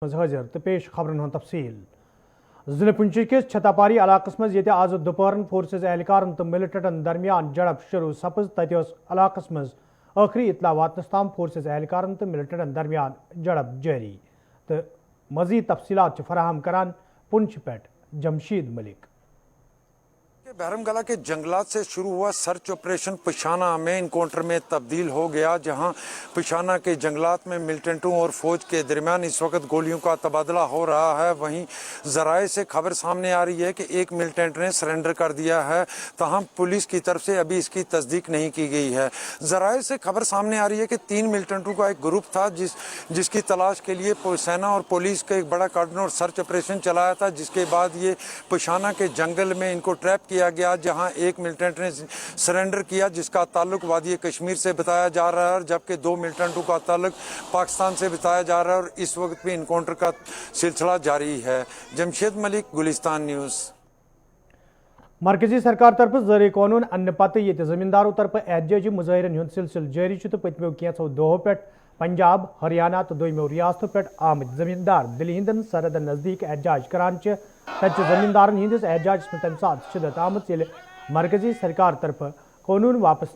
हाजिर तो पेश खबरन हूं तफसील जिले पुंछ किस छतापारी इलाकस मज ये आज दोपहरन फोर्सेज एहलकारन तो मिलिटेंटन दरमियान झड़प शुरू सपज तत इलाकस मज आखिरी इतला वातनस ताम फोर्सेज एहलकारन तो मिलिटेंटन दरमियान झड़प जारी तो मजीद तफसीलात फराहम करान पुंछ पे जमशीद मलिक। बहरमगला के जंगलात से शुरू हुआ सर्च ऑपरेशन पिशाना में इनकाउंटर में तब्दील हो गया, जहां पिशाना के जंगलात में मिलिटेंटों और फौज के दरमियान इस वक्त गोलियों का तबादला हो रहा है। वहीं जराए से खबर सामने आ रही है कि एक मिलिटेंट ने सरेंडर कर दिया है, तहम पुलिस की तरफ से अभी इसकी तस्दीक नहीं की गई है। जराए से खबर सामने आ रही है कि 3 मिलिटेंटों का एक ग्रुप था जिसकी तलाश के लिए सेना और पुलिस का एक बड़ा कार्डन और सर्च ऑपरेशन चलाया था, जिसके बाद ये पिशाना के जंगल में इनको ट्रैप किया गया, जहां एक मिलिटेंट ने सरेंडर किया जिसका ताल्लुक वादी कश्मीर से बताया जा रहा है, जबकि 2 मिलिटेंटों का ताल्लुक पाकिस्तान से बताया जा रहा है और इस वक्त भी इनकाउंटर का सिलसिला जारी है। जमशेद मलिक, गुलिस्तान न्यूज़। मरकजी सरकार तरफ ज़र कानून अन्न पत ये जमींदारों तरफ एहतजाजी मुजाहिरन हुंद सिलसिल जारी तो पत्मो कैंसो दोहों पे पंजाब, हरियाणा तो दोयमो रियासतों पे आमद जमींदार दिल्ली हिंदन सरहदन नजदीक एहतजाज करान तत जमींदारन हंदिस एहतजाज में तम सात शिदत आमत ये मरकजी सरकार तरफ कानून वापस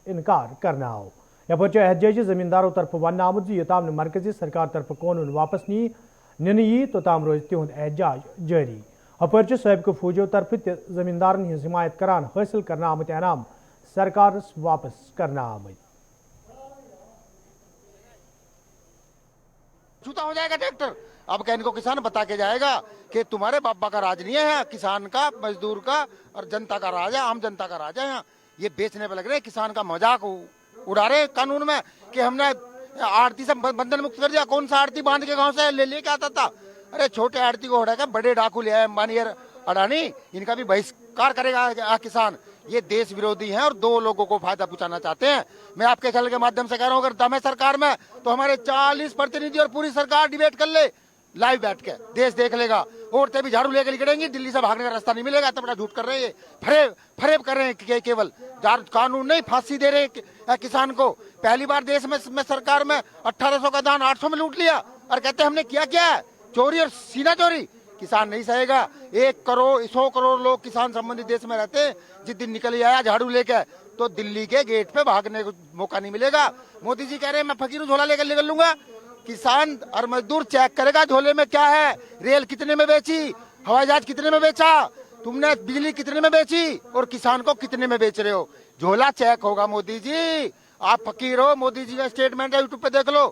इनकार करना आओ। यपर एहतजाजी जमींदारों तरफ वन आमद योताम मरकजी सरकार तरफ कानून वापस निन यी तोताम रोज तिहुंद एहतजाज जारी। अपर सबक फौजों तरफ जमींदारन हज हिमायत करान हासिल करना आमत इनाम सरकार वापस करना आमद। छूता हो जाएगा ट्रैक्टर। अब क्या इनको किसान बता के जाएगा कि तुम्हारे बाबा का राज नहीं है, किसान का, मजदूर का और जनता का राज है, आम जनता का राज है। यहाँ ये बेचने पे लग रहे, किसान का मजाक उड़ा रहे कानून में कि हमने आड़ती से बंधन मुक्त कर दिया। कौन सा आड़ती बांध के गांव से लेके आता था? अरे छोटे आड़ती को हटा बड़े डाकू ले आए अंबानी अडानी, इनका भी बहिष्कार करेगा किसान। ये देश विरोधी हैं और 2 लोगों को फायदा पहुंचाना चाहते हैं। मैं आपके चैनल के माध्यम से कह रहा हूं, अगर दम है सरकार में तो हमारे 40 प्रतिनिधि और पूरी सरकार डिबेट कर ले लाइव बैठ के, देश देख लेगा। औरतें भी झाड़ू लेकर निकलेंगी, दिल्ली से भागने का रास्ता नहीं मिलेगा। इतना बड़ा झूठ कर रहे हैं, फरेब कर रहे हैं केवल कानून नहीं, फांसी दे रहे हैं किसान को। पहली बार देश में सरकार में 1800 का दान 800 में लूट लिया और कहते हैं हमने किया क्या है, चोरी और सीना चोरी। किसान नहीं सहेगा। 1 करोड़ 100 करोड़ लोग किसान संबंधित देश में रहते हैं। जिस दिन निकल आया झाड़ू लेकर तो दिल्ली के गेट पे भागने को मौका नहीं मिलेगा। मोदी जी कह रहे हैं मैं फकीर झोला लेकर निकल लूंगा। किसान और मजदूर चेक करेगा झोले में क्या है, रेल कितने में बेची, हवाई जहाज कितने में बेचा, तुमने बिजली कितने में बेची और किसान को कितने में बेच रहे हो। झोला चेक होगा मोदी जी। आप फकीर हो। मोदी जी का स्टेटमेंट है, यूट्यूब पे देख लो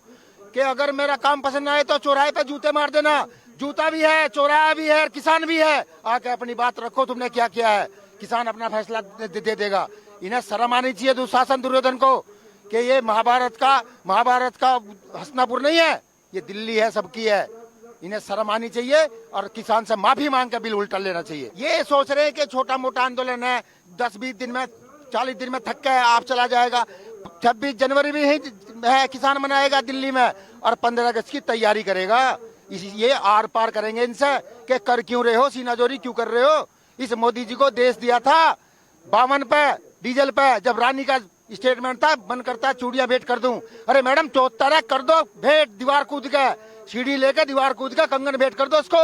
कि अगर मेरा काम पसंद आए तो चौराहे पे जूते मार देना। जूता भी है, चौराहा भी है, किसान भी है। आके अपनी बात रखो, तुमने क्या किया है। किसान अपना फैसला दे देगा। इन्हें शर्म आनी चाहिए दुशासन दुर्योधन को कि ये महाभारत का हस्तिनापुर नहीं है, ये दिल्ली है, सबकी है। इन्हें शर्म आनी चाहिए और किसान से माफी मांग के बिल उल्टा लेना चाहिए। ये सोच रहे हैं कि छोटा मोटा आंदोलन है, 10-20 दिन में 40 दिन में थक के आप चला जाएगा। 26 जनवरी भी है, किसान मनाएगा दिल्ली में और 15 अगस्त की तैयारी करेगा। ये आर पार करेंगे इनसे कि कर क्यों रहे हो, सीनाजोरी क्यों कर रहे हो। इस मोदी जी को देश दिया था 52 पे डीजल पे, जब रानी का स्टेटमेंट था मन करता है चूड़ियां भेंट कर दूं। अरे मैडम 74 कर दो भेंट, दीवार कूद के, सीढ़ी लेकर दीवार कूद के कंगन भेंट कर दो उसको।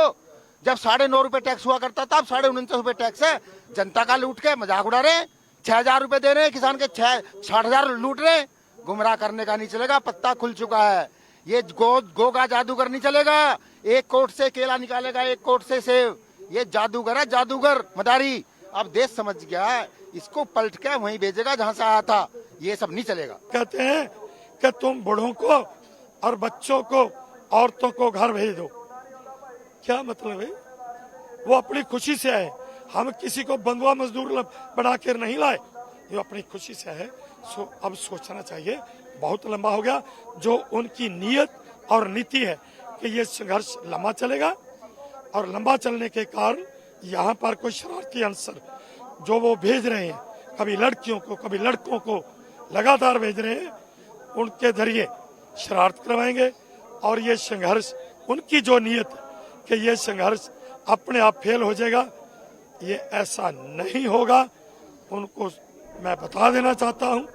जब 9.5 रुपए टैक्स हुआ करता था, अब 49.5 रुपए टैक्स है। जनता का लूट के मजाक उड़ा रहे हैं। 6000 रुपए दे रहे हैं किसान के, 60,000 लूट रहे। गुमराह करने का नहीं चलेगा, पत्ता खुल चुका है। ये गो का जादूगर नहीं चलेगा। 1 कोट से केला निकालेगा, 1 कोट से सेब। ये जादूगर है, जादूगर मदारी। अब देश समझ गया है, इसको पलट के वहीं भेजेगा जहां से आया था। ये सब नहीं चलेगा। कहते हैं कि तुम बूढ़ों को और बच्चों को, औरतों को घर भेज दो। क्या मतलब है? वो अपनी खुशी से है। हम किसी को बंधुआ मजदूर बना कर नहीं लाए, ये अपनी खुशी से है। अब सोचना चाहिए, बहुत लंबा हो गया। जो उनकी नीयत और नीति है कि ये संघर्ष लंबा चलेगा और लंबा चलने के कारण यहाँ पर कोई शरारती अंसर जो वो भेज रहे हैं, कभी लड़कियों को कभी लड़कों को लगातार भेज रहे हैं, उनके जरिए शरारत करवाएंगे। और ये संघर्ष, उनकी जो नीयत कि ये संघर्ष अपने आप फेल हो जाएगा, ये ऐसा नहीं होगा। उनको मैं बता देना चाहता हूँ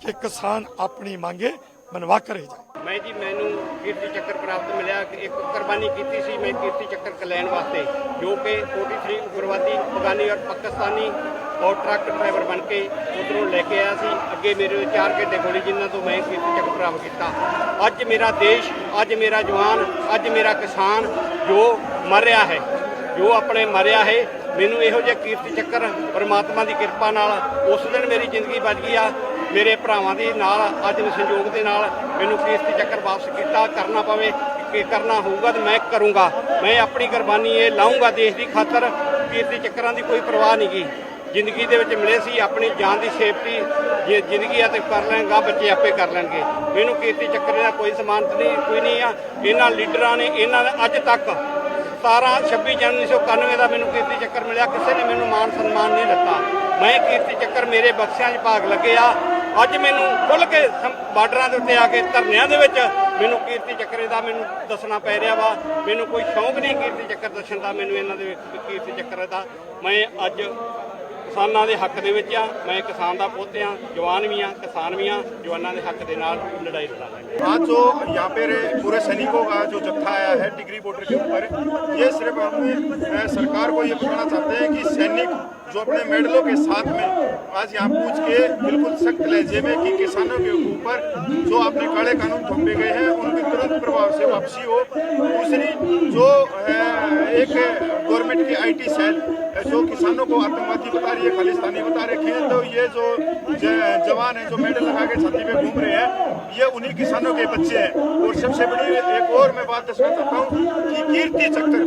कि किसान अपनी मांगे मनवा कर ही जाए। ਮੈਂ ਜੀ ਮੈਨੂੰ ਕੀਰਤੀ ਚੱਕਰ ਪ੍ਰਾਪਤ ਮਿਲਿਆ। ਇੱਕ ਕੁਰਬਾਨੀ ਕੀਤੀ ਸੀ ਮੈਂ ਕੀਰਤੀ ਚੱਕਰ ਲੈਣ ਵਾਸਤੇ, ਜੋ ਕਿ 43 ਉਗਰਵਾਦੀ ਅਫਗਾਨੀ ਔਰ ਪਾਕਿਸਤਾਨੀ ਔਰ ਟਰੱਕ ਡਰਾਈਵਰ ਬਣ ਕੇ ਉੱਧਰੋਂ ਲੈ ਕੇ ਆਇਆ ਸੀ। ਅੱਗੇ ਮੇਰੇ 4 ਘੰਟੇ ਗੋਲੀ, ਜਿਨ੍ਹਾਂ ਤੋਂ ਮੈਂ ਕੀਰਤੀ ਚੱਕਰ ਪ੍ਰਾਪਤ ਕੀਤਾ। ਅੱਜ ਮੇਰਾ ਦੇਸ਼, ਅੱਜ ਮੇਰਾ ਜਵਾਨ, ਅੱਜ ਮੇਰਾ ਕਿਸਾਨ ਜੋ ਮਰ ਰਿਹਾ ਹੈ, ਜੋ ਆਪਣੇ ਮਰਿਆ ਹੈ, ਮੈਨੂੰ ਇਹੋ ਜਿਹਾ ਕੀਰਤੀ ਚੱਕਰ ਪਰਮਾਤਮਾ ਦੀ ਕਿਰਪਾ ਨਾਲ ਉਸ ਦਿਨ ਮੇਰੀ ਜ਼ਿੰਦਗੀ ਬਚ ਗਈ ਆ। ਮੇਰੇ ਭਰਾਵਾਂ ਦੇ ਨਾਲ ਅੱਜ ਦੇ ਸੰਯੋਗ ਦੇ ਨਾਲ ਮੈਨੂੰ ਕੀਰਤੀ ਚੱਕਰ ਵਾਪਸ ਕੀਤਾ। ਕਰਨਾ ਪਵੇ ਕਿ ਕਰਨਾ ਹੋਊਗਾ ਤਾਂ ਮੈਂ ਕਰੂੰਗਾ। ਮੈਂ ਆਪਣੀ ਕੁਰਬਾਨੀ ਇਹ ਲਾਊਂਗਾ ਦੇਸ਼ ਦੀ ਖਾਤਰ। ਕੀਰਤੀ ਚੱਕਰਾਂ ਦੀ ਕੋਈ ਪਰਵਾਹ ਨਹੀਂ ਗੀ। ਜ਼ਿੰਦਗੀ ਦੇ ਵਿੱਚ ਮਿਲੇ ਸੀ, ਆਪਣੀ ਜਾਨ ਦੀ ਸੇਫਟੀ, ਜੇ ਜ਼ਿੰਦਗੀ ਆ ਤੇ ਕਰ ਲੈਣਗਾ, ਬੱਚੇ ਆਪੇ ਕਰ ਲੈਣਗੇ। ਮੈਨੂੰ ਕੀਰਤੀ ਚੱਕਰ ਦਾ ਕੋਈ ਸਮਾਨਤ ਨਹੀਂ, ਕੋਈ ਨਹੀਂ ਆ। ਇਹਨਾਂ ਲੀਡਰਾਂ ਨੇ, ਇਹਨਾਂ ਨੇ ਅੱਜ ਤੱਕ 26 ਜਨਵਰੀ 1991 ਦਾ ਮੈਨੂੰ ਕੀਰਤੀ ਚੱਕਰ ਮਿਲਿਆ। ਕਿਸੇ ਨੇ ਮੈਨੂੰ ਮਾਨ ਸਨਮਾਨ ਨਹੀਂ ਦਿੱਤਾ। ਮੈਂ ਕੀਰਤੀ ਚੱਕਰ ਮੇਰੇ ਬਖਸ਼ਿਆਂ 'ਚ ਭਾਗ ਲੱਗੇ ਆ। ਅੱਜ ਮੈਨੂੰ ਖੁੱਲ੍ਹ ਕੇ ਬਾਰਡਰਾਂ ਦੇ ਉੱਤੇ ਆ ਕੇ ਧਰਨਿਆਂ ਦੇ ਵਿੱਚ ਮੈਨੂੰ ਕੀਰਤੀ ਚੱਕਰ ਦਾ ਮੈਨੂੰ ਦੱਸਣਾ ਪੈ ਰਿਹਾ ਵਾ। ਮੈਨੂੰ ਕੋਈ ਸ਼ੌਂਕ ਨਹੀਂ ਕੀਰਤੀ ਚੱਕਰ ਦੱਸਣ ਦਾ, ਮੈਨੂੰ ਇਹਨਾਂ ਦੇ ਕੀਰਤੀ ਚੱਕਰ ਦਾ। ਮੈਂ ਅੱਜ ਕਿਸਾਨਾਂ ਦੇ ਹੱਕ ਦੇ ਵਿੱਚ ਆ। ਮੈਂ ਕਿਸਾਨ ਦਾ ਪੁੱਤ ਆ, जवान भी हाँ, किसान भी हाँ, जवानों के हक के नाल लड़ाई लड़ा। आज जो यहाँ पे पूरे सैनिकों का जो जत्था आया है टिकरी बॉर्डर के ऊपर, ये सिर्फ हम सरकार को ये बताना चाहते हैं कि सैनिक जो अपने मेडलों के साथ में आज यहाँ पूछ के बिल्कुल सख्त लहजे में कि किसानों के ऊपर जो अपने काले कानून थोपे गए हैं उनकी तुरंत प्रभाव से वापसी हो। दूसरी जो एक गवर्नमेंट की IT सेल जो किसानों को आतंकवादी बता रही है, खालिस्तानी बता रखे हैं, तो ये जो जवान है जो मेडल लगा के छाती पे घूम रहे हैं, ये उन्हीं किसानों के बच्चे हैं। और सबसे बड़ी एक और मैं बात दसना चाहता हूँ कि कीर्ति चक्र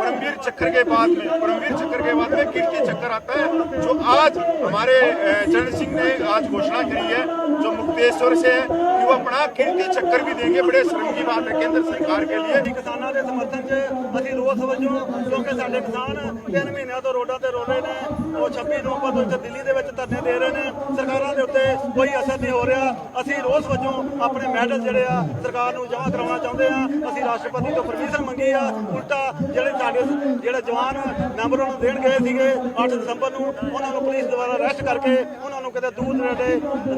परमवीर चक्र के बाद में कीर्ति चक्र आता है, जो आज हमारे चरण सिंह ने आज घोषणा करी है, जो मुक्तेश्वर से है कि वो अपना कीर्ति चक्र भी देंगे। बड़े शर्म की बात है केंद्र सरकार के लिए। किसानों के समर्थन से अभी रोज वजों क्योंकि साडे किसान 3 महीनों तो रोडों ते रो रहे हैं, वो 26 नवंबर तो दिल्ली दे विच धरने दे रहे हैं। सरकारों के उत्ते कोई असर नहीं हो रहा। असी रोज वजों अपने मैडल जिहड़े आ सरकार नूं जमा करवाउणा चाहुंदे आ। असी राष्ट्रपति तो परमिशन मंगी आ, उल्टा जिहड़े जवान नंबरों नूं देण गए सीगे 8 दिसंबर नूं, उन्हां नूं पुलिस द्वारा अरेस्ट करके उन्हां नूं किते दूर दरेडे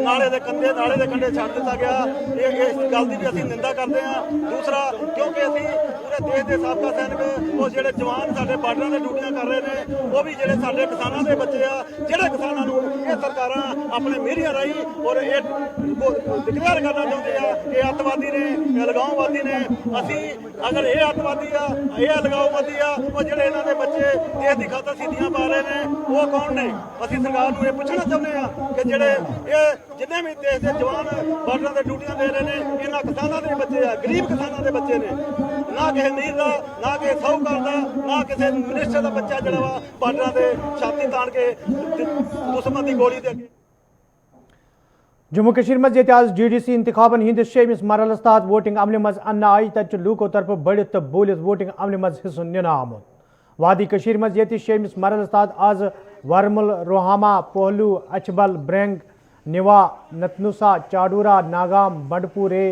नाले दे कंढे छड्ड दित्ता गया। इस गल दी भी असी निंदा करदे आ। दूसरा क्योंकि असी पूरे देश के साबका सैनिक वो जिहड़े जवान साडे बार्डरां ते ड्यूटियां कर रहे हैं, वो भी जिहड़े साडे किसानां दे बच्चे आ, जिहड़े किसानां नूं ये सरकारां अपने मीडिया राही और ये डिक्लेयर करना चाहुंदे आ कि अतवादी ने, अलगाववादी ने। असी अगर ये अतवादी आ, ये अलगाववादी आ, वो जिहड़े इन्हां दे बच्चे देश दी खातर शहीदियां पा रहे हैं, वो कौन ने? असी सरकार नूं ये पुछना चाहुंदे आ कि जिहड़े ये जिन्ने भी देश के जवान बार्डरां ते ड्यूटियां दे रहे हैं, इन्हां किसानां दे बच्चे आ, गरीब किसानां दे बच्चे ने। ना किसी अमीर का, ना किसी साहूकार का, ना किसी मिनिस्टर का बच्चा जिहड़ा वा बार्डरां ते छाती ताण के दुश्मन की गोली दे अगे। जम्मू कश्मीर मज आज DDC इंतखाबन हंदिस 6 मरहलस तहत वोटिंग अमल मज अन्न आई, तत लूको तरफ बढ़ित तो बोलित वोटिंग अमल मज हिस्स निन आमुत। वादी कश्मीर मज 6 मरहलस तहत आज वर्मुल, रोहामा, पोहलू, अचबल, ब्रेंग, निवा, नतनुसा, चाडूरा, नागाम, बंडपुर A,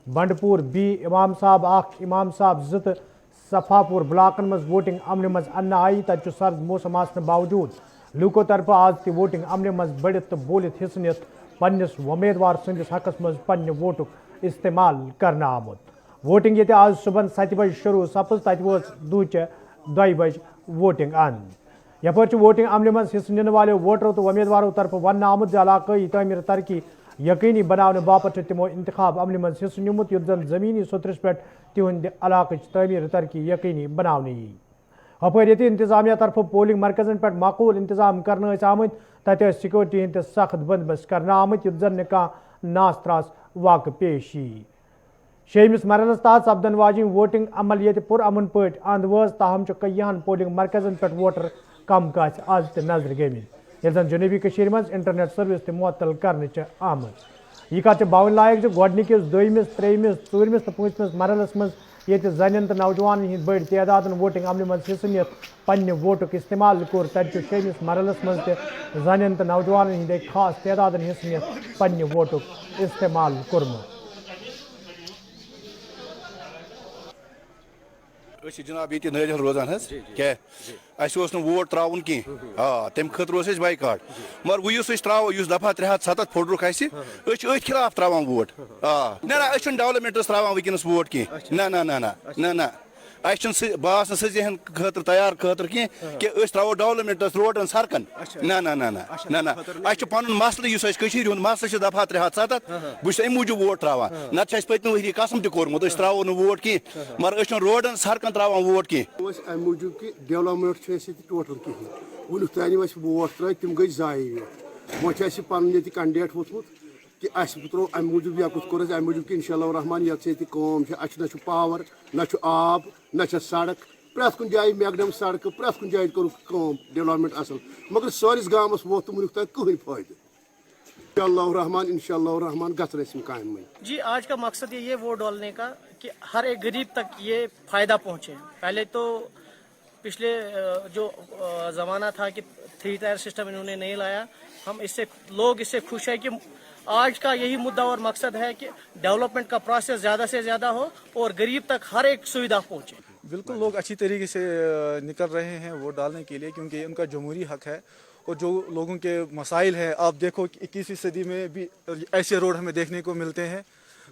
बंडपुर B, इमाम साहब 1, इमाम साहब 2, सफापुर ब्लाकन मज वोटिंग अमल मज अन्न आई, तत सर्द मौसम आसने बावजूद लूको तरफ आज ति वोटिंग अमल मज बढ़ित तो बोलित हिस्स नित पन्निस उम्मीदवार संदिस हकस मज पन्ने वोटुक इस्तेमाल करना आमुत। वोटिंग ये आज सुबह 7 बजे शुरू सपज, तत वो दूचे 2 बजे वोटिंग अंद। यपर वोटिंग अमल मज हिस्स निन वाले वोटरों तो उम्मीदवारों तरफ वन आमुत इलाकई तमीर तरक्की यकीनी बनाने बापत तमो इंतखाब अमल मज हिस्स निमुत, युत जन जमीनी सतरस पे तिहंद इलाक तमीर तरक्की यकीनी बनाने यी। अपर ये इंतजामिया तरफ पोलिंग मरकजन पे माकूल इंतजाम करने आमत, तत सिक्योरिटी हंद सख्त बंदोबस्त करना आमत, युत जन नास त्रास वाक़ पेश यी। 6 मरहलस तहत सपदन वाजिन वोटिंग अमल ये पुरअमन पे अंद वज, ताहम कईहन पोलिंग मरकजन पे वोटर कम काज आज त नजर गमित, ये जन जनूबी कश्मीर मज इंटरनेट सर्विस मुअत्तल करने आमत। यह कत बावन लायक गोडनिकिस, दोयमिस, त्रेयमिस, चूरमिस तो 5मिस मरहलस मज ये जन तो नौजवान हंद बड़ तादाद वोटिंग अमल मज हिस्स नित पन्ने वोटुक इस्तेमाल कोर, तत 6मिस मरहलस मज जन तो नौजवान हंद खास तादाद हिस्स नित पन्ने वोटुक इस्तेमाल कोरमुत। जनाब ये नजर रोजान क्या वोट त्रावन की तम खतर बाइकाट मगर वो त्रो दफा 307 फोटरुक खिलाफ त्रावान वोट ना डेवलपमेंट त्रावान वनस वोट की ना ना ना ना ना ना बस सजहन खतर तैयार खतर कि त्रो डेवलपमेंट रोडन सड़कन ना ना ना ना ना ना पन मसल मसल दफा 307 बहुत अम मूजूब वोट त्रावान नत पत्म वरी कसम तोर्मुत त्रो वोट की मगर रोडन सड़कन त्रावान वोट की अम मूजूब कि डेवलपमेंट टोटल कहें वुन तान वोट त्रा तम गई जाय वो पन ये कैंडिडेट वोतमुत कि त्रो अम मूजूब यकुत कोर अम मूजूब कि इंशाअल्लाह रहमान ना पावर ना आब ना सड़क प्रत कुन जाए मैगडम सड़क प्रत कुन जाए कोर डेवलपमेंट असल मगर सारिस गामस वोत मुल्क तक कहीं फायदे इंशाअल्लाह रहमान गम कायम। जी आज का मकसद ये वोट डालने का कि हर एक गरीब तक ये फायदा पहुंचे। पहले तो पिछले जो ज़माना था कि 3 टायर सिस्टम इन्होंने नहीं लाया, हम लोग इससे खुश है कि आज का यही मुद्दा और मकसद है कि डेवलपमेंट का प्रोसेस ज़्यादा से ज़्यादा हो और गरीब तक हर एक सुविधा पहुंचे। बिल्कुल लोग अच्छी तरीके से निकल रहे हैं वोट डालने के लिए, क्योंकि उनका जमहूरी हक है और जो लोगों के मसाइल हैं, आप देखो 21वीं सदी में भी ऐसे रोड हमें देखने को मिलते हैं,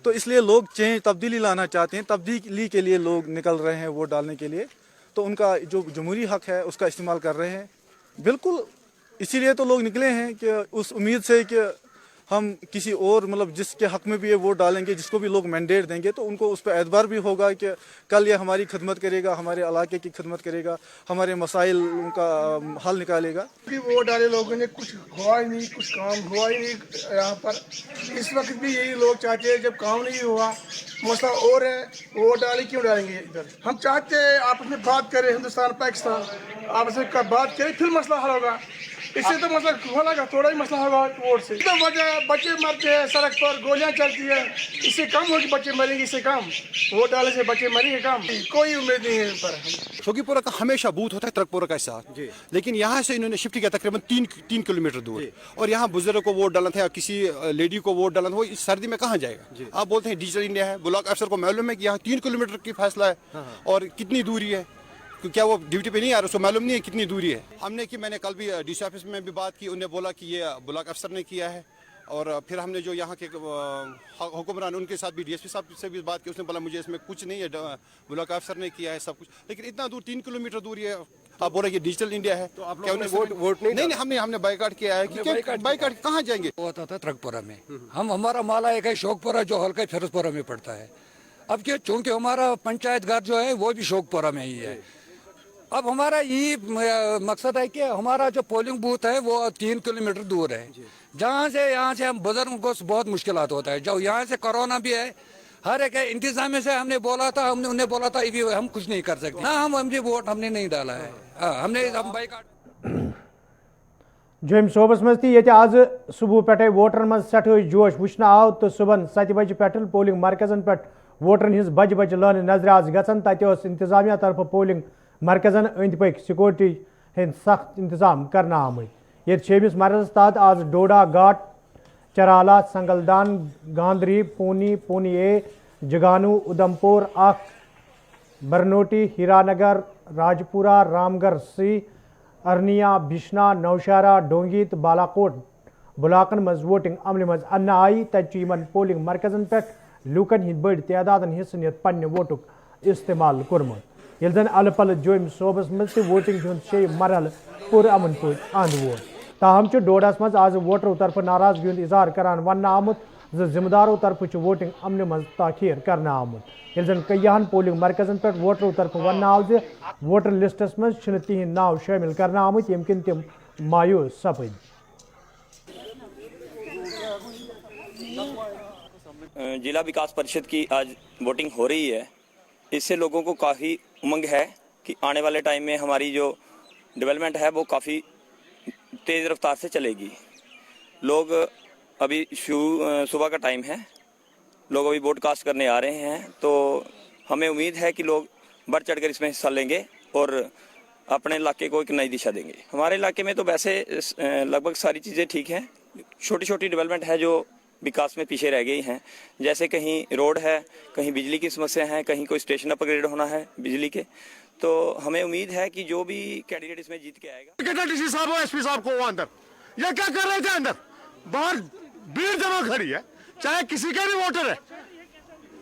तो इसलिए लोग तब्दीली लाना चाहते हैं, तब्दीली के लिए लोग निकल रहे हैं वोट डालने के लिए, तो उनका जो जमहूरी हक है उसका इस्तेमाल कर रहे हैं। बिल्कुल इसीलिए तो लोग निकले हैं कि उस उम्मीद से कि हम किसी और मतलब जिसके हक में भी ये वोट डालेंगे, जिसको भी लोग मैंडेट देंगे, तो उनको उस पर एतबार भी होगा कि कल ये हमारी खिदमत करेगा, हमारे इलाके की खिदमत करेगा, हमारे मसाइल का हल निकालेगा। वोट डाले लोगों ने कुछ हुआ ही नहीं, कुछ काम हुआ ही नहीं यहाँ पर। इस वक्त भी यही लोग चाहते हैं, जब काम नहीं हुआ मसला और है, वोट डाले क्यों डालेंगे इधर। हम चाहते हैं आपस में बात करें, हिंदुस्तान पाकिस्तान आपस में बात करें, फिर मसला हल होगा। इससे तो मसला होगा, थोड़ा ही मसला होगा वोट से। तो वजह बच्चे मरते हैं सड़क पर, गोलियां चलती है, इससे कम होगी बच्चे मरेंगे, इससे कम वोट डालने से बच्चे मरेंगे कम। कोई उम्मीद नहीं है इन पर। शोकीपुरा का हमेशा बूथ होता है ट्रकपुरा का साथ, लेकिन यहाँ से इन्होंने शिफ्ट किया तकरीबन 3 किलोमीटर दूर, और यहाँ बुजुर्ग को वोट डालना था, किसी लेडी को वोट डालना था, वो इस सर्दी में कहाँ जाएगा। आप बोलते हैं डिजिटल इंडिया है, ब्लॉक अफसर को मालूम है कि यहाँ 3 किलोमीटर की फैसला है और कितनी दूरी है, क्या वो ड्यूटी पे नहीं आ रहा, उसको मालूम नहीं है कितनी दूरी है। हमने की मैंने कल भी डीसी ऑफिस में भी बात की, उन्हें बोला कि ये ब्लॉक अफसर ने किया है, और फिर हमने जो यहाँ के हुक्मरान उनके साथ भी डीएसपी साहब से भी बात की, उसने बोला मुझे इसमें कुछ नहीं है, ब्लॉक अफसर ने किया है सब कुछ, लेकिन इतना दूर 3 किलोमीटर दूरी है। आप बोल रहे डिजिटल इंडिया है, तो आप वोट नहीं हमने बाइकाट किया है कि बाइकाट कहाँ जाएंगे। होता था ट्रकपुरा में, हमारा माला एक है शोकपुरा जो हल्का फिरोजपुरा में पड़ता है। अब क्या, चूंकि हमारा पंचायत घर जो है वो भी शोकपुरा में ही है। अब हमारा यही मकसद है कि हमारा जो पोलिंग बूथ है वो 3 किलोमीटर दूर है, जहाँ से यहाँ से हम बुजुर्गों को बहुत मुश्किलात होता है। जो यहाँ से कोरोना भी है, हर एक इंतजाम से हमने बोला था, हमने उन्हें बोला था हम कुछ नहीं कर सकते ना, हमने वोट हमने नहीं डाला है, हम बाइकाट। जम सोबस मज ये आज सुबह पे वोटरन मज सठ जोश वुचन आव, तो सुबह 7 बजे पे पोलिंग मरकजन पे वोटरन हज बज बज लान नजर आज गन, तत इंतजामिया तरफ पोलिंग मरकजन अंद पक सिक्योरिटी हंद सख्त इंतजाम करना आमत। ये 6वें मरहलस तहत आज डोडा घाट, चराला, संगलदान, गांधरी, पूनी, पूनी ए, जगानू, उधमपुर, बरनोटी, हीरानगर, राजपुरा, रामगढ़ सी, अरनिया, बिश्ना, नौशारा, डोंगी तो बालाकोट ब्लाकन मज वोटिंग अमल मज अन्न आई, तन पोलिंग मरकजन पे लूकन हंद बड़ तादाद हिस्स नित पन्ने वोटुक इस्तेमाल कोर्मुत। यिल जन अल पल जोम सोबस मज वोटिंग हूं 6 मरहल पुर अमन पे अंद वोट। ताहम डोडस मज आज वोटरों तरफ नाराजगी हूं इजहार करान वन आमुत जिम्मेदारों तरफ वोटिंग अमन मज ताखीर करना आमुत। यिल जन कईयान पोलिंग मरकजन पे वोटरों तरफ वन आव वोटर लिस्टस मज तिहंद नाव शामिल करना आमुत, यम किन तिम मायूस सपद। जिला विकास परिषद की आज वोटिंग हो रही है, इससे लोगों को काफ़ी उमंग है कि आने वाले टाइम में हमारी जो डेवलपमेंट है वो काफ़ी तेज़ रफ्तार से चलेगी। लोग अभी सुबह का टाइम है, लोग अभी वोट कास्ट करने आ रहे हैं, तो हमें उम्मीद है कि लोग बढ़ चढ़ कर इसमें हिस्सा लेंगे और अपने इलाके को एक नई दिशा देंगे। हमारे इलाके में तो वैसे लगभग सारी चीज़ें ठीक हैं, छोटी छोटी डेवलपमेंट है जो विकास में पीछे रह गई हैं। जैसे कहीं रोड है, कहीं बिजली की समस्या है, कहीं कोई स्टेशन अपग्रेड होना है बिजली के। तो हमें उम्मीद है कि जो भी कैंडिडेट इसमें जीत के आएगा। डीसी साहब और एसपी साहब को वो अंदर, ये क्या कर रहे थे अंदर? बाहर भीड़ जमा खड़ी है, चाहे किसी का भी वोटर है,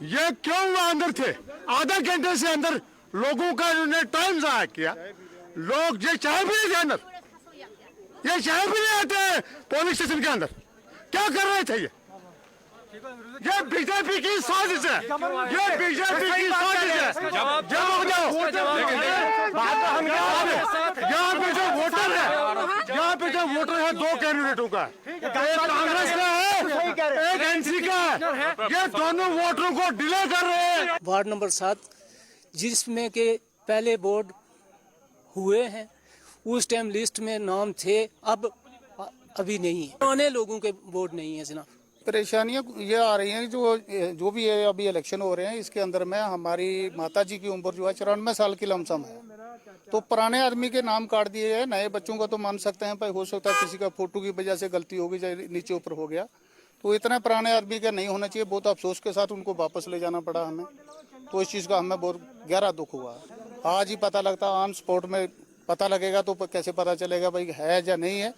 ये क्यों वहां अंदर थे? आधा घंटे से अंदर लोगों का इन्होंने टाइम जाया किया। लोग ये चाय भी नहीं थे अंदर, ये चाय भी नहीं आते पुलिस स्टेशन के अंदर। क्या कर रहे थे ये बीजेपी की साजिश है, ये बीजेपी की साजिश है। यहाँ पे जो वोटर है, यहाँ पे जो वोटर है, दो कैंडिडेटों का, एक कांग्रेस का है, एक एनसी का है। ये दोनों वोटरों को डिले कर रहे हैं। वार्ड नंबर 7 जिसमें के पहले वोट हुए हैं, उस टाइम लिस्ट में नाम थे, अब अभी नहीं है। पुराने लोगों के वोट नहीं है जनाब। परेशानियां ये आ रही हैं जो भी ये अभी इलेक्शन हो रहे हैं, इसके अंदर में हमारी माता जी की उम्र जो है 94 साल की लमसम है। तो पुराने आदमी के नाम काट दिए हैं, नए बच्चों का तो मान सकते हैं भाई, हो सकता है किसी का फोटो की वजह से गलती होगी, चाहे नीचे ऊपर हो गया। तो इतना पुराने आदमी का नहीं होना चाहिए। बहुत अफसोस के साथ उनको वापस ले जाना पड़ा हमें। तो इस चीज़ का हमें बहुत गहरा दुख हुआ। आज ही पता लगता, ऑन स्पॉट में पता लगेगा तो कैसे पता चलेगा भाई है या नहीं है।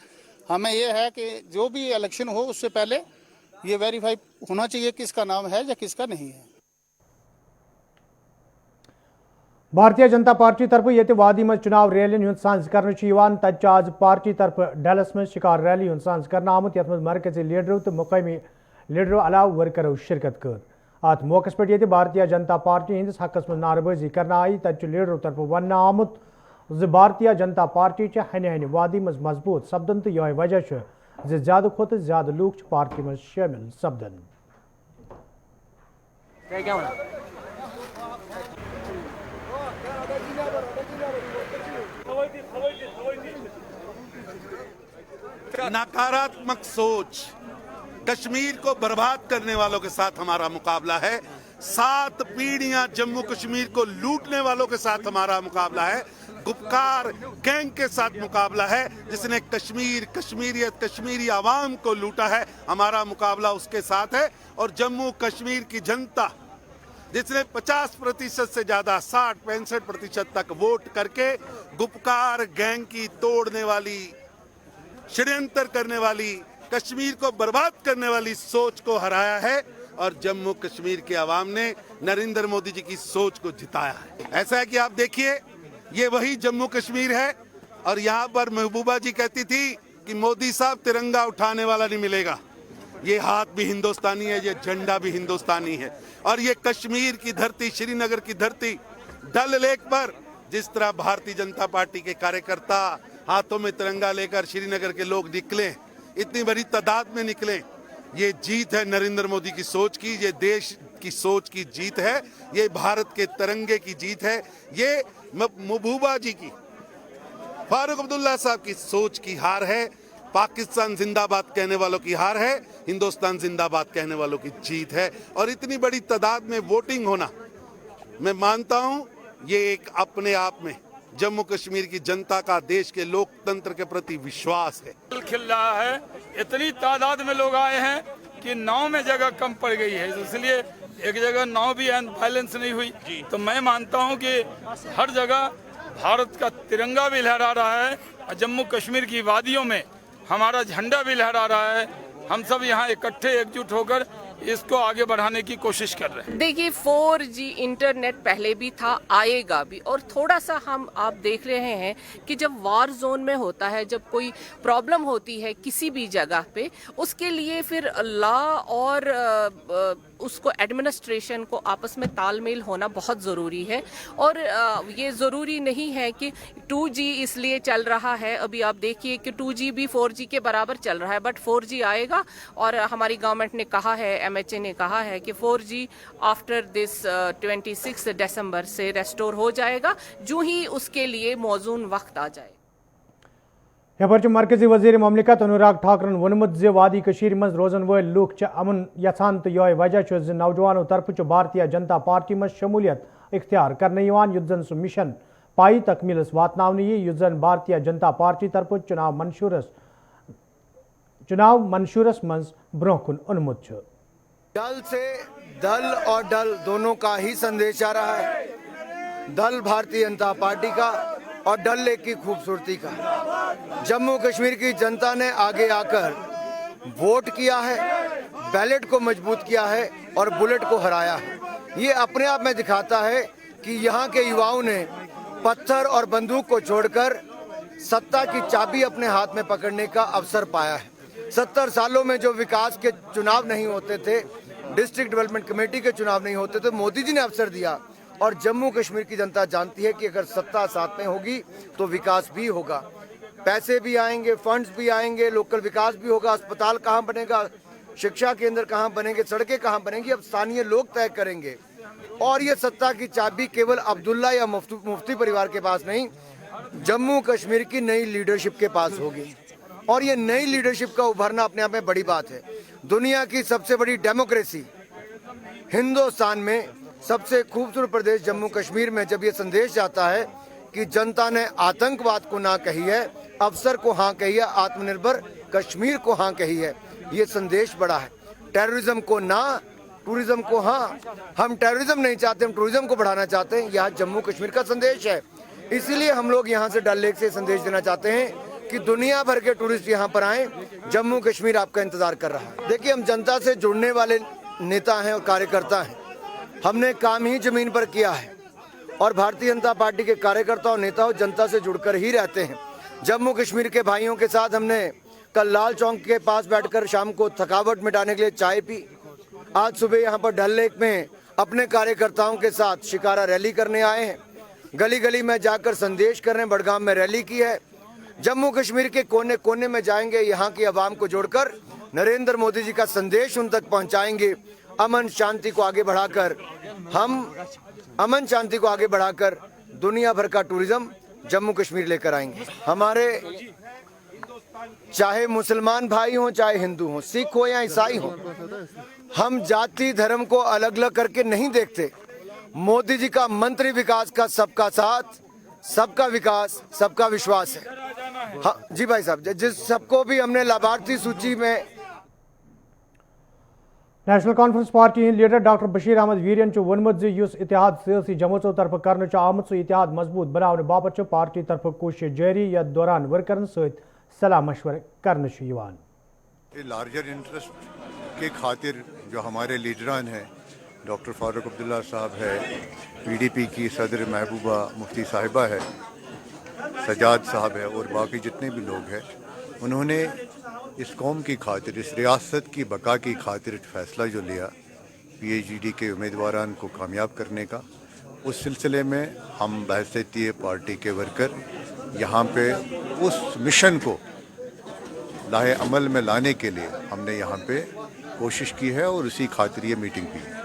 हमें ये है कि जो भी इलेक्शन हो उससे पहले ये वेरीफाई होना चाहिए किसका नाम है या किसका नहीं है। भारतीय जनता पार्टी तरफ ये वादी में चुनाव रैली हूं सांझ कर तक आज पार्टी तरफ डेलस में शिकार रैली हूं सांझ कर आमुत ये मरकजी लीडरों तो मुकामी लीडरों अलाव वर्करों शिरकत कर। अत मौके पे भारतीय जनता पार्टी हंदिस हकस में नारेबाजी करना आई। तक लीडरों तरफ वन आमुत भारतीय जनता पार्टी हने हने वादी में मजबूत सपदन तो यह वजह ज्यादा खुद ज्यादा लोग पार्टी में शामिल सपदन। नकारात्मक सोच, कश्मीर को बर्बाद करने वालों के साथ हमारा मुकाबला है। 7 पीढ़ियां जम्मू कश्मीर को लूटने वालों के साथ हमारा मुकाबला है। गुपकार गैंग के साथ मुकाबला है जिसने कश्मीर, कश्मीरियत, कश्मीरी आवाम को लूटा है। हमारा मुकाबला उसके साथ है। और जम्मू कश्मीर की जनता जिसने 50% से ज्यादा 60-65% तक वोट करके गुपकार गैंग की तोड़ने वाली, षड्यंत्र करने वाली, कश्मीर को बर्बाद करने वाली सोच को हराया है। और जम्मू कश्मीर के आवाम ने नरेंद्र मोदी जी की सोच को जिताया है। ऐसा है कि आप देखिए, ये वही जम्मू कश्मीर है। और यहाँ पर महबूबा जी कहती थी कि मोदी साहब तिरंगा उठाने वाला नहीं मिलेगा। ये हाथ भी हिंदुस्तानी है, ये झंडा भी हिंदुस्तानी है। और ये कश्मीर की धरती, श्रीनगर की धरती, डल लेक पर जिस तरह भारतीय जनता पार्टी के कार्यकर्ता हाथों में तिरंगा लेकर श्रीनगर के लोग निकले, इतनी बड़ी तादाद में निकले, ये जीत है नरेंद्र मोदी की सोच की, ये देश की सोच की जीत है, ये भारत के तिरंगे की जीत है, ये महबूबा जी की, फारूक अब्दुल्ला साहब की सोच की हार है। पाकिस्तान जिंदाबाद कहने वालों की हार है, हिंदुस्तान जिंदाबाद कहने वालों की जीत है। और इतनी बड़ी तादाद में वोटिंग होना, मैं मानता हूं ये एक अपने आप में जम्मू कश्मीर की जनता का देश के लोकतंत्र के प्रति विश्वास है। खिल रहा है, इतनी तादाद में लोग आए हैं कि नाव में जगह कम पड़ गई है, इसलिए एक जगह नाव भी बैलेंस नहीं हुई। तो मैं मानता हूं कि हर जगह भारत का तिरंगा भी लहरा रहा है और जम्मू कश्मीर की वादियों में हमारा झंडा भी लहरा रहा है। हम सब यहाँ इकट्ठे एकजुट होकर इसको आगे बढ़ाने की कोशिश कर रहे हैं। देखिए 4G इंटरनेट पहले भी था, आएगा भी। और थोड़ा सा आप देख रहे हैं कि जब वार जोन में होता है, जब कोई प्रॉब्लम होती है किसी भी जगह पे, उसके लिए फिर लॉ और उसको एडमिनिस्ट्रेशन को आपस में तालमेल होना बहुत ज़रूरी है। और ये ज़रूरी नहीं है कि 2G इसलिए चल रहा है। अभी आप देखिए कि 2G भी 4G के बराबर चल रहा है, बट 4G आएगा। और हमारी गवर्नमेंट ने कहा है, MHA ने कहा है कि 4G आफ्टर दिस 26 दिसंबर से रेस्टोर हो जाएगा, जो ही उसके लिए मौजून वक्त आ जाए। यपर मरकजी वजीर ममलिकत अनुराग ठाकरन वोनमुत वादी कशीर मज रोजन वल लूख अमन यछान तो यह वजह नौजवानों तरफ भारतीय जनता पार्टी में शमूलियत इख्तियार करने युत जन सह मिशन पाई तकमीलस वातनावने युत जन भारतीय जनता पार्टी तरफ चुनाव मंशूरस चुनाव मंशूरस मंज ब्रोह कुन ओनमुत छ। दल से दल और डल दोनों का ही संदेश आ रहा है। दल भारतीय जनता पार्टी का और डल लेक की खूबसूरती का। जम्मू कश्मीर की जनता ने आगे आकर वोट किया है, बैलेट को मजबूत किया है और बुलेट को हराया है। ये अपने आप में दिखाता है कि यहाँ के युवाओं ने पत्थर और बंदूक को छोड़कर सत्ता की चाबी अपने हाथ में पकड़ने का अवसर पाया है। 70 सालों में जो विकास के चुनाव नहीं होते थे, डिस्ट्रिक्ट डेवलपमेंट कमेटी के चुनाव नहीं होते थे, मोदी जी ने अवसर दिया। और जम्मू कश्मीर की जनता जानती है कि अगर सत्ता साथ में होगी तो विकास भी होगा, पैसे भी आएंगे, फंड्स भी आएंगे, लोकल विकास भी होगा। अस्पताल कहाँ बनेगा, शिक्षा केंद्र कहाँ बनेंगे, सड़कें कहाँ बनेंगी, अब स्थानीय लोग तय करेंगे। और ये सत्ता की चाबी केवल अब्दुल्ला या मुफ्ती परिवार के पास नहीं, जम्मू कश्मीर की नई लीडरशिप के पास होगी। और ये नई लीडरशिप का उभरना अपने आप में बड़ी बात है। दुनिया की सबसे बड़ी डेमोक्रेसी हिंदुस्तान में सबसे खूबसूरत प्रदेश जम्मू कश्मीर में जब ये संदेश जाता है कि जनता ने आतंकवाद को ना कही है, अवसर को हाँ कही है, आत्मनिर्भर कश्मीर को हाँ कही है, ये संदेश बड़ा है। टेररिज्म को ना, टूरिज्म को हाँ। हम टेररिज्म नहीं चाहते, हम टूरिज्म को बढ़ाना चाहते हैं। यह जम्मू कश्मीर का संदेश है। इसीलिए हम लोग यहाँ से डल लेक से संदेश देना चाहते हैं कि दुनिया भर के टूरिस्ट यहाँ पर आएं, जम्मू कश्मीर आपका इंतजार कर रहा है। देखिए, हम जनता से जुड़ने वाले नेता हैं और कार्यकर्ता हैं। हमने काम ही जमीन पर किया है और भारतीय जनता पार्टी के कार्यकर्ता और नेता जनता से जुड़कर ही रहते हैं। जम्मू कश्मीर के भाइयों के साथ हमने कल लाल चौक के पास बैठकर शाम को थकावट मिटाने के लिए चाय पी। आज सुबह यहाँ पर डल लेक में अपने कार्यकर्ताओं के साथ शिकारा रैली करने आए हैं। गली गली में जाकर संदेश कर रहे हैं। बड़गाम में रैली की है। जम्मू कश्मीर के कोने कोने में जाएंगे, यहाँ की आवाम को जोड़कर नरेंद्र मोदी जी का संदेश उन तक पहुँचाएंगे। अमन शांति को आगे बढ़ाकर अमन शांति को आगे बढ़ाकर दुनिया भर का टूरिज्म जम्मू कश्मीर लेकर आएंगे। हमारे चाहे मुसलमान भाई हों, चाहे हिंदू हों, सिख हो या ईसाई हो, हम जाति धर्म को अलग अलग करके नहीं देखते। मोदी जी का मंत्री विकास का सबका साथ, सबका विकास, सबका विश्वास है। हाँ जी भाई साहब, जिस सबको भी हमने लाभार्थी सूची में National Conference party leader doctor Bashir Ahmad वीरियन वोनमुत इतिहाद सियासी जमातों तरफ कर आमुत सह इतिहाद मजबूत बनाने बाबत पार्टी तरफ कोशिश जारी। यथ दौरान वर्करन सहित सलाह मशवर कर लार्जर इंटरेस्ट के खातिर जो हमारे लीडरान हैं, डॉक्टर फारूक अब्दुल्ला साहब है, PDP की सदर महबूबा मुफ्ती साहिबा है, सजाद साहब है और बाकी जितने भी लोग हैं, उन्होंने इस कौम की खातिर, इस रियासत की बका की खातिर फैसला जो लिया PhD के उम्मीदवारान को कामयाब करने का, उस सिलसिले में हम बहसीत पार्टी के वर्कर यहाँ पे उस मिशन को लाहे अमल में लाने के लिए हमने यहाँ पे कोशिश की है और उसी खातिर ये मीटिंग की है।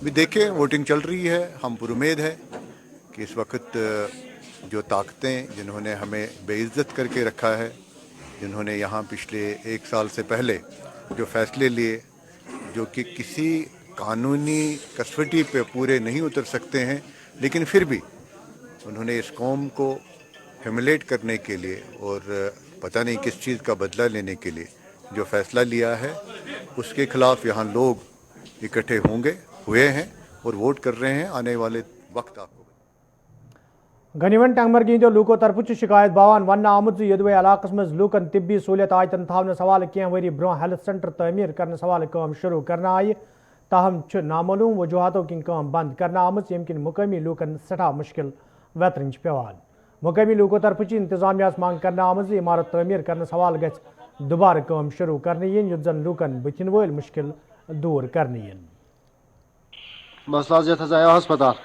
भी देखें, वोटिंग चल रही है। हम पुरुमेद हैं कि इस वक्त जो ताकतें जिन्होंने हमें बेइज्जत करके रखा है, जिन्होंने यहाँ पिछले 1 साल से पहले जो फैसले लिए, जो कि किसी कानूनी कसवटी पे पूरे नहीं उतर सकते हैं, लेकिन फिर भी उन्होंने इस कौम को ह्यूमिलेट करने के लिए और पता नहीं किस चीज़ का बदला लेने के लिए जो फैसला लिया है, उसके खिलाफ यहाँ लोग इकट्ठे हुए हैं और वोट कर रहे हैं। आने वाले वक्त आपको गनीवन टंगमरगी लूको तरफ शिकायत बावान वन आमुत यदवे इलाकस मज लूकन तिब्बी सहूलियत आयतन थावन सवाल क्या वरी ब्रो हेल्थ सेंटर तमीर करने सवाल काम शुरू करना आय, ताहम नामालूम वजूहतों की काम बंद करना आमुत यमकिन मुकामी लूकन सठा मुश्किल वेतरन पेवान। मुकामी लूको तरफ इंतजामिया मांग करना आमज इमारत तमीर करने सवाल गछ दोबारा काम शुरू करने युत जन लूकन बचन वल मुश्किल दूर करने। मसला ये आया अस्पताल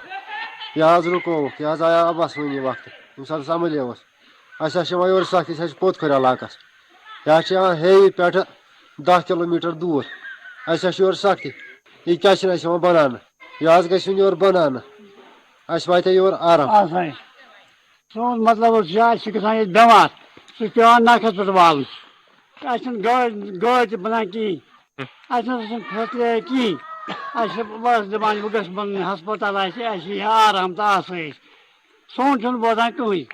यह रुको यह आया अबस वन वक्त यम समल योर सख्त पोत खर इलाकस यह हे पे 10 किलोमीटर दूर योर सख्त यह क्या बनाना यह गोर बनाना वात योर आराम सोन मतलब गसान बेमार सह पे नखस पे वाल गाड़ बना कहें फैसले कहें बस दपान बह गस बन हस्पताल आराम तो आसाइश सोन बोजान कहें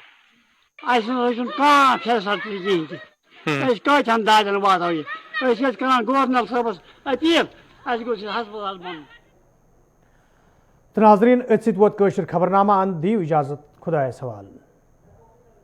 कह फैसलिटी कहें کتن دادن واتو یہ کران گورنر صاحبس اپیل اس گوٚژھ یہِ ہسپتال بنُن. تو ناظرین ات ست ووت کٲشُر خبرنامہ ان دیو اجازت خدایس حوالہ.